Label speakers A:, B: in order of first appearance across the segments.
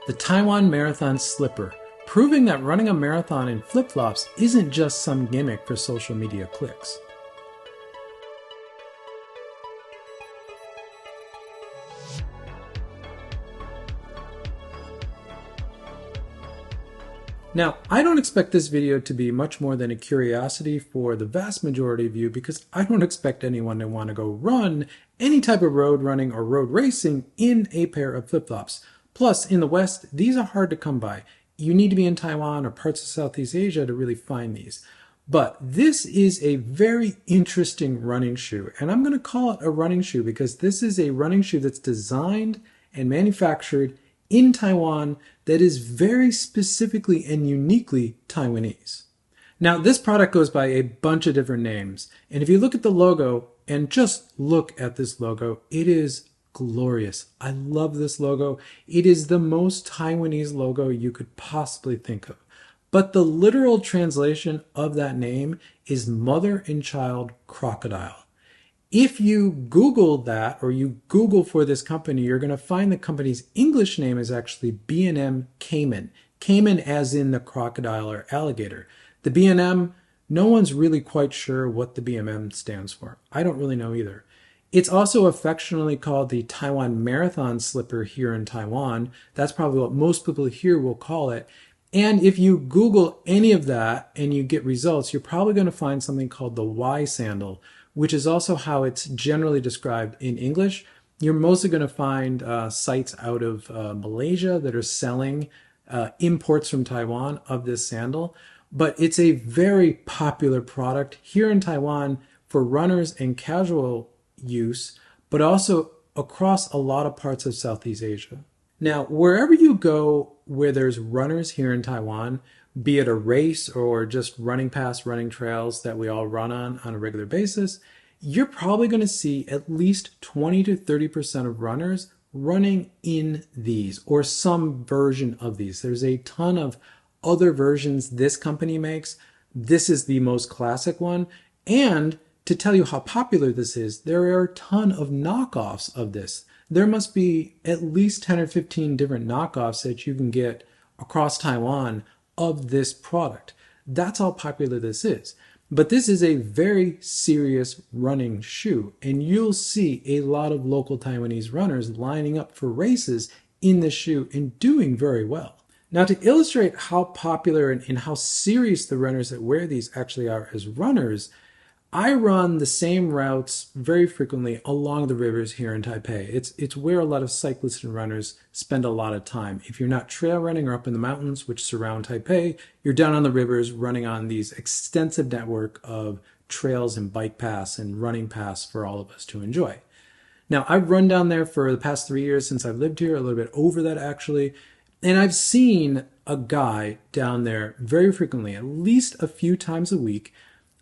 A: the Taiwan Marathon Slipper, proving that running a marathon in flip-flops isn't just some gimmick for social media clicks. Now, I don't expect this video to be much more than a curiosity for the vast majority of you because I don't expect anyone to want to go run any type of road running or road racing in a pair of flip-flops. Plus, in the West, these are hard to come by. You need to be in Taiwan or parts of Southeast Asia to really find these. But this is a very interesting running shoe, and I'm going to call it a running shoe because this is a running shoe that's designed and manufactured in Taiwan that is very specifically and uniquely Taiwanese. Now, this product goes by a bunch of different names, and if you look at the logo and just look at this logo, it is glorious. I love this logo. It is the most Taiwanese logo you could possibly think of. But the literal translation of that name is mother and child crocodile. If you Google that, or you Google for this company, you're going to find the company's English name is actually B&M Caiman. Caiman as in the crocodile or alligator. The B&M, no one's really quite sure what the B&M stands for. I don't really know either. It's also affectionately called the Taiwan Marathon Slipper here in Taiwan. That's probably what most people here will call it. And if you Google any of that and you get results, you're probably going to find something called the Y sandal, which is also how it's generally described in English. You're mostly going to find sites out of Malaysia that are selling imports from Taiwan of this sandal. But it's a very popular product here in Taiwan for runners and casual use, but also across a lot of parts of Southeast Asia. Now, wherever you go where there's runners here in Taiwan, be it a race or just running past running trails that we all run on a regular basis, you're probably going to see at least 20 to 30% of runners running in these or some version of these. There's a ton of other versions this company makes. This is the most classic one. And to tell you how popular this is, there are a ton of knockoffs of this. There must be at least 10 or 15 different knockoffs that you can get across Taiwan of this product. That's how popular this is. But this is a very serious running shoe, and you'll see a lot of local Taiwanese runners lining up for races in this shoe and doing very well. Now, to illustrate how popular and how serious the runners that wear these actually are as runners, I run the same routes very frequently along the rivers here in Taipei. It's where a lot of cyclists and runners spend a lot of time. If you're not trail running or up in the mountains, which surround Taipei, you're down on the rivers running on these extensive network of trails and bike paths and running paths for all of us to enjoy. Now, I've run down there for the past 3 years since I've lived here, a little bit over that actually, and I've seen a guy down there very frequently, at least a few times a week.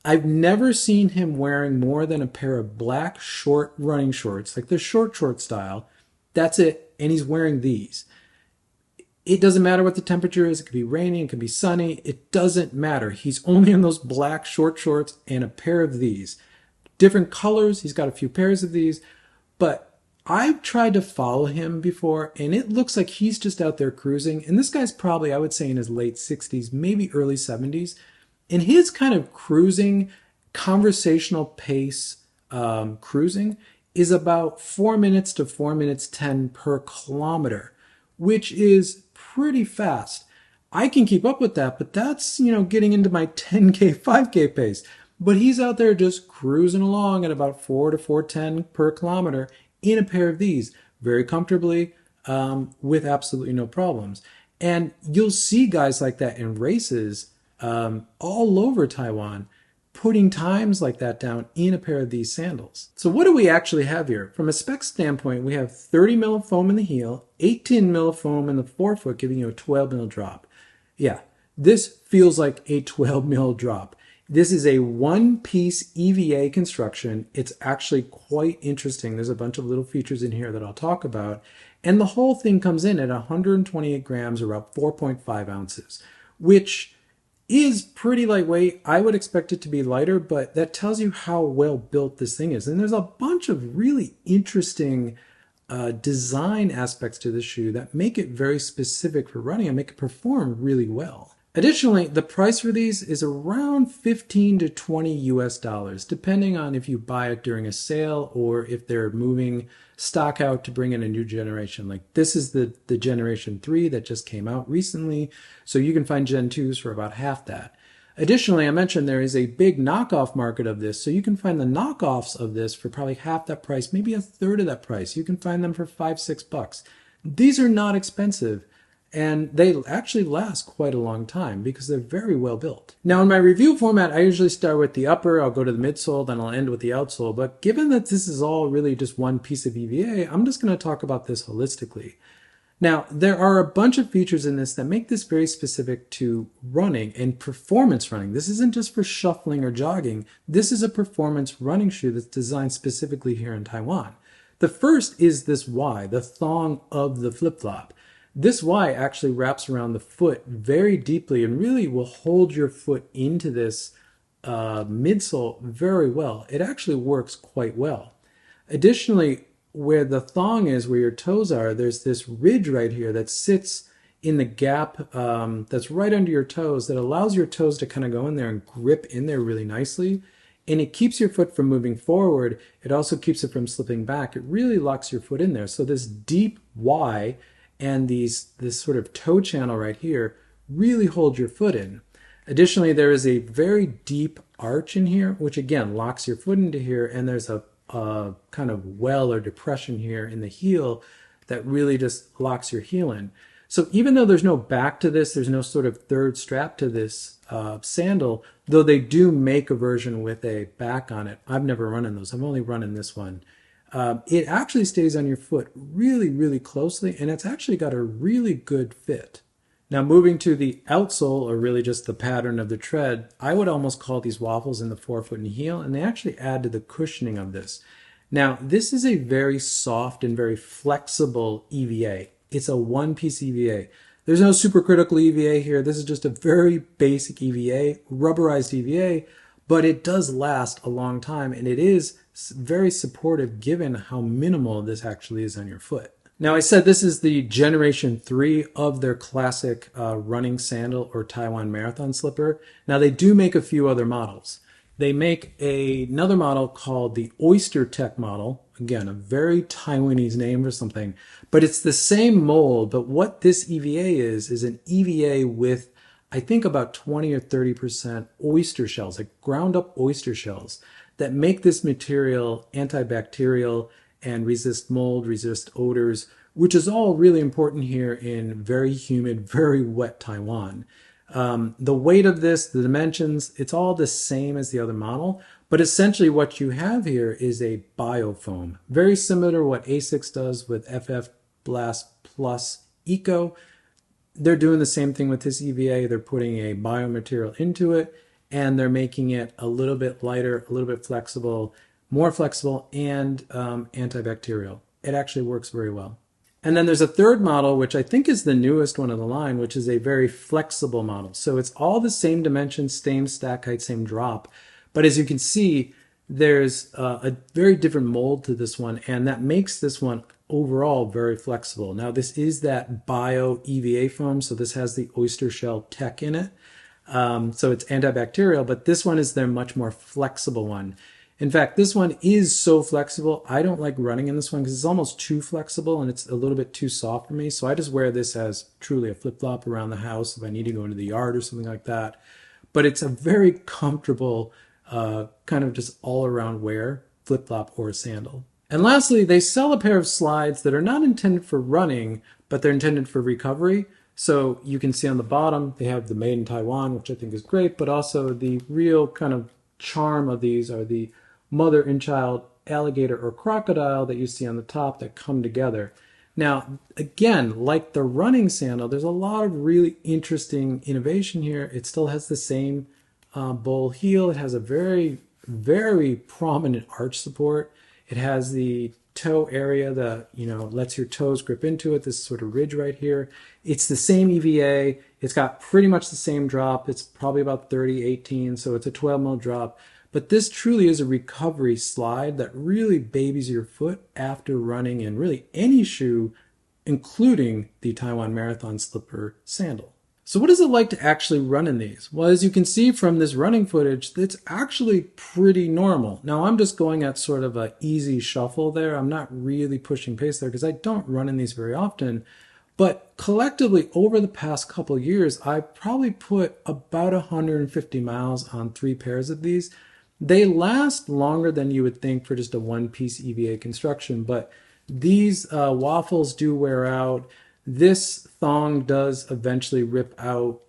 A: I've never seen him wearing more than a pair of black short running shorts, like the short style. That's it. And he's wearing these. It doesn't matter what the temperature is. It could be rainy. It could be sunny. It doesn't matter. He's only in those black short shorts and a pair of these. Different colors. He's got a few pairs of these. But I've tried to follow him before, and it looks like he's just out there cruising. And this guy's probably, I would say, in his late 60s, maybe early 70s. And his kind of cruising, conversational pace cruising is about 4 minutes to 4 minutes 10 per kilometer, which is pretty fast. I can keep up with that, but that's, getting into my 10K, 5K pace. But he's out there just cruising along at about 4 to 4:10 per kilometer in a pair of these very comfortably with absolutely no problems. And you'll see guys like that in races all over Taiwan, putting times like that down in a pair of these sandals. So what do we actually have here? From a spec standpoint, we have 30 mil of foam in the heel, 18 mil of foam in the forefoot, giving you a 12 mil drop. Yeah, this feels like a 12 mil drop. This is a one-piece EVA construction. It's actually quite interesting. There's a bunch of little features in here that I'll talk about. And the whole thing comes in at 128 grams or about 4.5 ounces, which is pretty lightweight. I would expect it to be lighter, but that tells you how well built this thing is. And there's a bunch of really interesting design aspects to the shoe that make it very specific for running and make it perform really well. Additionally, the price for these is around 15 to 20 US dollars, depending on if you buy it during a sale or if they're moving stock out to bring in a new generation. Like this is the Generation 3 that just came out recently, so you can find Gen 2s for about half that. Additionally, I mentioned there is a big knockoff market of this, so you can find the knockoffs of this for probably half that price, maybe a third of that price. You can find them for $5-6. These are not expensive, and they actually last quite a long time because they're very well built. Now in my review format, I usually start with the upper, I'll go to the midsole, then I'll end with the outsole. But given that this is all really just one piece of EVA, I'm just going to talk about this holistically. Now, there are a bunch of features in this that make this very specific to running and performance running. This isn't just for shuffling or jogging. This is a performance running shoe that's designed specifically here in Taiwan. The first is this Y, the thong of the flip-flop. This Y actually wraps around the foot very deeply and really will hold your foot into this midsole very well. It actually works quite well. Additionally, where the thong is, where your toes are, there's this ridge right here that sits in the gap that's right under your toes that allows your toes to kind of go in there and grip in there really nicely. And it keeps your foot from moving forward. It also keeps it from slipping back. It really locks your foot in there. So this deep Y and this sort of toe channel right here really hold your foot in. Additionally, there is a very deep arch in here, which again locks your foot into here, and there's a kind of well or depression here in the heel that really just locks your heel in. So even though there's no back to this, there's no sort of third strap to this sandal, though they do make a version with a back on it. I've never run in those. I've only run in this one. It actually stays on your foot really, really closely, and it's actually got a really good fit. Now moving to the outsole, or really just the pattern of the tread, I would almost call these waffles in the forefoot and heel, and they actually add to the cushioning of this. Now this is a very soft and very flexible EVA. It's a one-piece EVA. There's no supercritical EVA here. This is just a very basic EVA, rubberized EVA, but it does last a long time, and it is very supportive given how minimal this actually is on your foot. Now I said this is the Generation 3 of their classic running sandal or Taiwan Marathon Slipper. Now they do make a few other models. They make another model called the Oyster Tech model. Again, a very Taiwanese name or something, but it's the same mold. But what this EVA is an EVA with, I think, about 20 or 30% oyster shells, like ground up oyster shells that make this material antibacterial and resist mold, resist odors, which is all really important here in very humid, very wet Taiwan. The weight of this, the dimensions, it's all the same as the other model, but essentially what you have here is a biofoam, very similar to what ASICS does with FF Blast Plus Eco. They're doing the same thing with this EVA. They're putting a biomaterial into it, and they're making it a little bit lighter, a little bit flexible, more flexible, and antibacterial. It actually works very well. And then there's a third model, which I think is the newest one of the line, which is a very flexible model. So it's all the same dimensions, same stack height, same drop. But as you can see, there's a very different mold to this one, and that makes this one overall very flexible. Now this is that bio EVA foam, so this has the oyster shell tech in it. So it's antibacterial, but this one is their much more flexible one. In fact, this one is so flexible. I don't like running in this one because it's almost too flexible and it's a little bit too soft for me. So I just wear this as truly a flip-flop around the house if I need to go into the yard or something like that. But it's a very comfortable kind of just all-around wear, flip-flop or sandal. And lastly, they sell a pair of slides that are not intended for running, but they're intended for recovery. So you can see on the bottom, they have the Made in Taiwan, which I think is great, but also the real kind of charm of these are the mother and child alligator or crocodile that you see on the top that come together. Now, again, like the running sandal, there's a lot of really interesting innovation here. It still has the same bowl heel. It has a very, very prominent arch support. It has the toe area that, lets your toes grip into it, this sort of ridge right here. It's the same EVA. It's got pretty much the same drop. It's probably about 30/18, so it's a 12 mil drop. But this truly is a recovery slide that really babies your foot after running in really any shoe, including the Taiwan Marathon Slipper sandal. So what is it like to actually run in these? Well, as you can see from this running footage, it's actually pretty normal. Now I'm just going at sort of an easy shuffle there. I'm not really pushing pace there because I don't run in these very often. But collectively, over the past couple of years, I probably put about 150 miles on 3 pairs of these. They last longer than you would think for just a one-piece EVA construction, but these waffles do wear out. This thong does eventually rip out.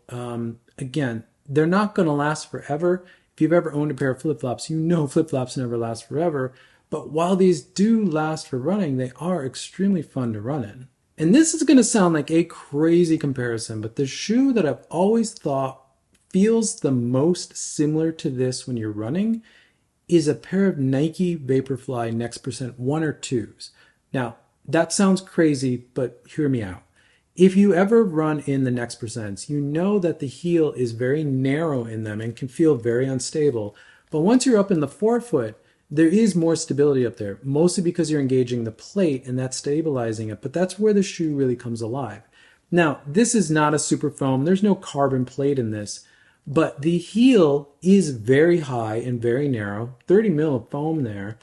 A: Again, they're not going to last forever. If you've ever owned a pair of flip-flops, you know flip-flops never last forever. But while these do last for running, they are extremely fun to run in. And this is going to sound like a crazy comparison, but the shoe that I've always thought feels the most similar to this when you're running is a pair of Nike Vaporfly Next Percent 1 or 2s. Now, that sounds crazy, but hear me out. If you ever run in the Next Percents, you know that the heel is very narrow in them and can feel very unstable. But once you're up in the forefoot, there is more stability up there, mostly because you're engaging the plate and that's stabilizing it, but that's where the shoe really comes alive. Now, this is not a super foam. There's no carbon plate in this, but the heel is very high and very narrow, 30 mil of foam there.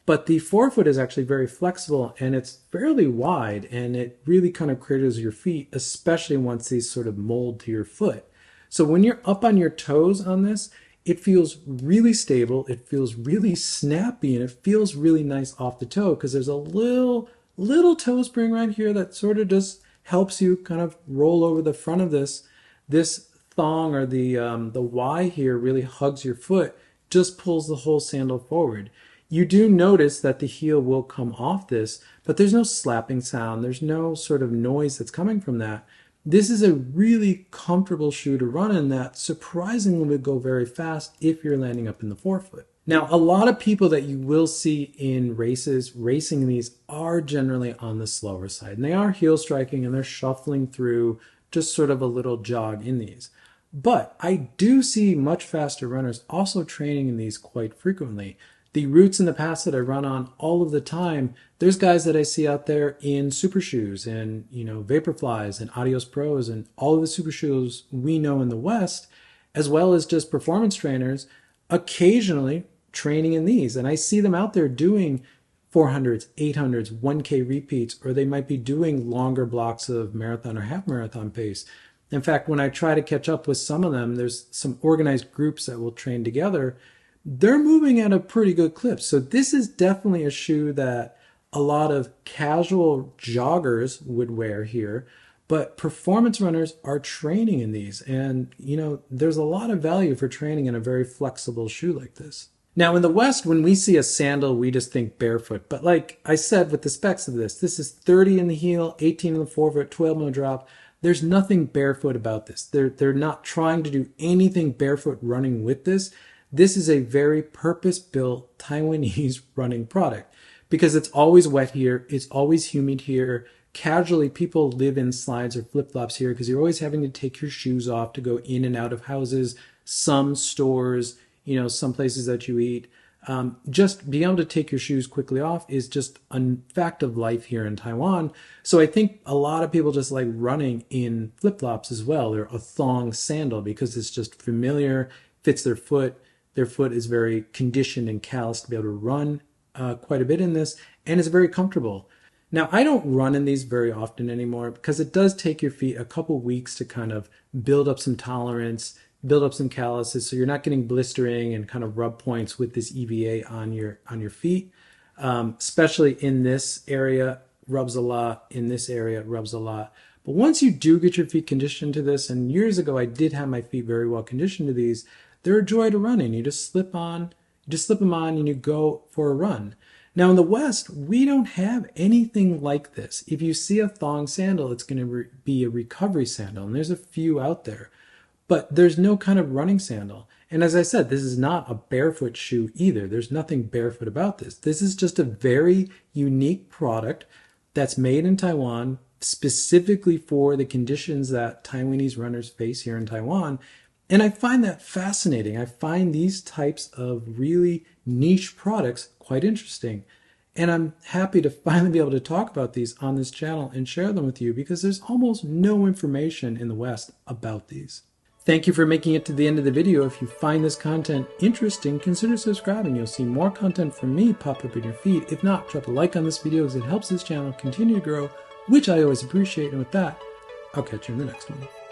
A: But the forefoot is actually very flexible and it's fairly wide and it really kind of cradles your feet, especially once these sort of mold to your foot. So when you're up on your toes on this, it feels really stable, it feels really snappy, and it feels really nice off the toe because there's a little toe spring right here that sort of just helps you kind of roll over the front of this. This thong or the Y here really hugs your foot, just pulls the whole sandal forward. You do notice that the heel will come off this, but there's no slapping sound. There's no sort of noise that's coming from that. This is a really comfortable shoe to run in that surprisingly would go very fast if you're landing up in the forefoot. Now, a lot of people that you will see in races racing these are generally on the slower side, and they are heel striking and they're shuffling through just sort of a little jog in these. But I do see much faster runners also training in these quite frequently. The routes in the past that I run on all of the time, there's guys that I see out there in super shoes and, Vaporflies and Adios Pros and all of the super shoes we know in the West, as well as just performance trainers, occasionally training in these. And I see them out there doing 400s, 800s, 1K repeats, or they might be doing longer blocks of marathon or half marathon pace. In fact, when I try to catch up with some of them, there's some organized groups that will train together. They're moving at a pretty good clip. So this is definitely a shoe that a lot of casual joggers would wear here, but performance runners are training in these. And, there's a lot of value for training in a very flexible shoe like this. Now, in the West, when we see a sandal, we just think barefoot. But like I said with the specs of this is 30 in the heel, 18 in the forefoot, 12 in the drop. There's nothing barefoot about this. They're not trying to do anything barefoot running with this. This is a very purpose-built Taiwanese running product because it's always wet here. It's always humid here. Casually, people live in slides or flip-flops here because you're always having to take your shoes off to go in and out of houses, some stores, some places that you eat. Just being able to take your shoes quickly off is just a fact of life here in Taiwan. So I think a lot of people just like running in flip-flops as well. They're a thong sandal because it's just familiar, fits their foot. Their foot is very conditioned and calloused to be able to run quite a bit in this, and it's very comfortable. Now, I don't run in these very often anymore because it does take your feet a couple weeks to kind of build up some tolerance, build up some calluses, so you're not getting blistering and kind of rub points with this EVA on your feet. Especially in this area, rubs a lot. In this area, it rubs a lot. But once you do get your feet conditioned to this, and years ago I did have my feet very well conditioned to these, they're a joy to run in. You just slip them on and you go for a run. Now in the West, we don't have anything like this. If you see a thong sandal, it's going to be a recovery sandal, and there's a few out there. But there's no kind of running sandal. And as I said, this is not a barefoot shoe either. There's nothing barefoot about this. This is just a very unique product that's made in Taiwan specifically for the conditions that Taiwanese runners face here in Taiwan. And I find that fascinating. I find these types of really niche products quite interesting. And I'm happy to finally be able to talk about these on this channel and share them with you because there's almost no information in the West about these. Thank you for making it to the end of the video. If you find this content interesting, consider subscribing. You'll see more content from me pop up in your feed. If not, drop a like on this video as it helps this channel continue to grow, which I always appreciate. And with that, I'll catch you in the next one.